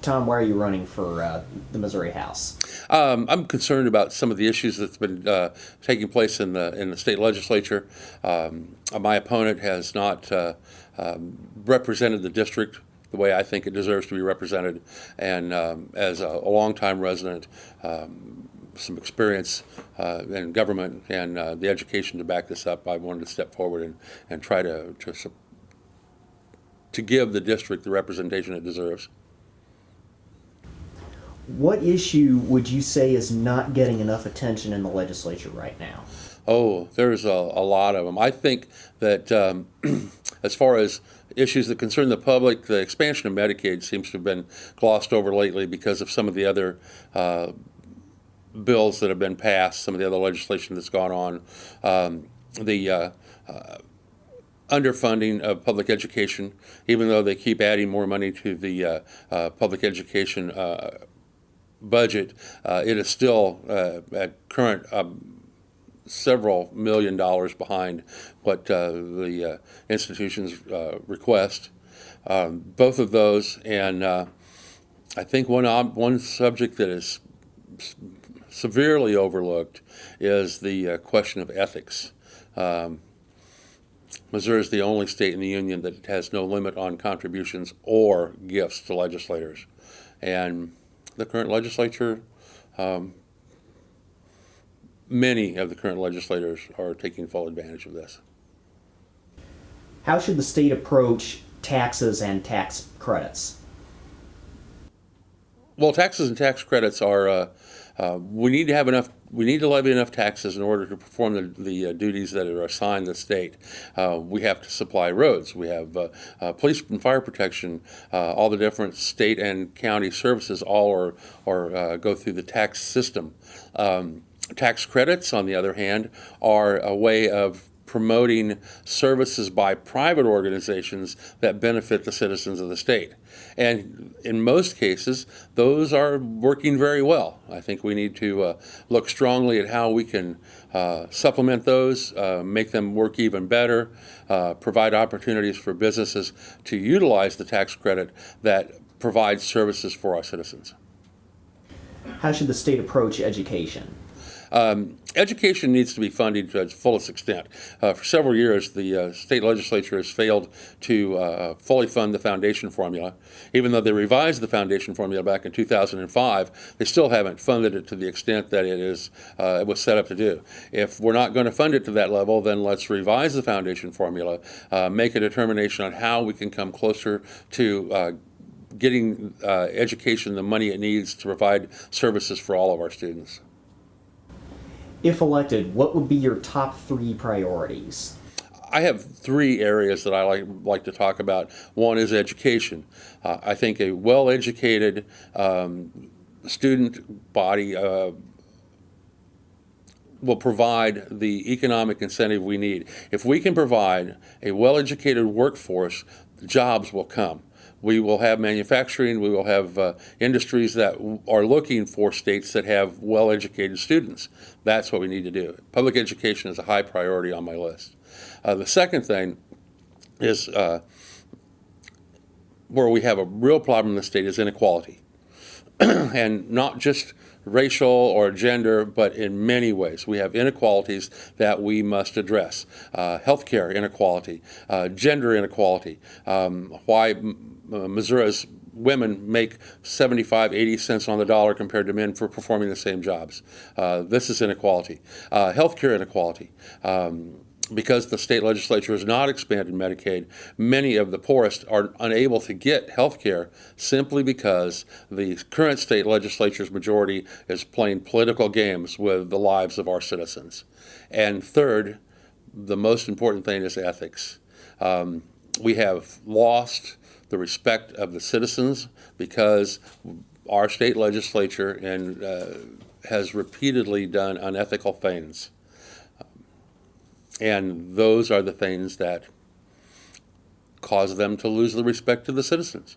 Tom, why are you running for the Missouri House? I'm concerned about some of the issues that's been taking place in the state legislature. My opponent has not represented the district the way I think it deserves to be represented, and as a longtime resident, some experience in government and the education to back this up, I wanted to step forward and try to give the district the representation it deserves. What issue would you say is not getting enough attention in the legislature right now? Oh, there's a lot of them. I think that as far as issues that concern the public, the expansion of Medicaid seems to have been glossed over lately because of some of the other bills that have been passed, some of the other legislation that's gone on. The underfunding of public education, even though they keep adding more money to the public education budget, it is still at current several $million behind what the institutions request. Both of those, and I think one subject that is severely overlooked is the question of ethics. Missouri is the only state in the union that has no limit on contributions or gifts to legislators, and the current legislature, many of the current legislators are taking full advantage of this. How should the state approach taxes and tax credits? Well, taxes and tax credits are, we need to levy enough taxes in order to perform the duties that are assigned the state. We have to supply roads. We have police and fire protection. All the different state and county services all go through the tax system. Tax credits, on the other hand, are a way of promoting services by private organizations that benefit the citizens of the state. And in most cases, those are working very well. I think we need to look strongly at how we can supplement those, make them work even better, provide opportunities for businesses to utilize the tax credit that provides services for our citizens. How should the state approach education? Education needs to be funded to its fullest extent. For several years, the state legislature has failed to fully fund the foundation formula. Even though they revised the foundation formula back in 2005, they still haven't funded it to the extent that it was set up to do. If we're not going to fund it to that level, then let's revise the foundation formula, make a determination on how we can come closer to getting education the money it needs to provide services for all of our students. If elected, what would be your top 3 priorities? I have 3 areas that I like to talk about. One is education. I think a well-educated student body will provide the economic incentive we need. If we can provide a well-educated workforce, jobs will come. We will have manufacturing, we will have industries that are looking for states that have well-educated students. That's what we need to do. Public education is a high priority on my list. The second thing is where we have a real problem in the state is inequality. And not just racial or gender, but in many ways. We have inequalities that we must address. Healthcare inequality, gender inequality, why Missouri's women make 75, 80 cents on the dollar compared to men for performing the same jobs. This is inequality. Healthcare inequality. Because the state legislature has not expanded Medicaid, many of the poorest are unable to get health care simply because the current state legislature's majority is playing political games with the lives of our citizens. And third, the most important thing is ethics. We have lost the respect of the citizens because our state legislature has repeatedly done unethical things. And those are the things that cause them to lose the respect of the citizens.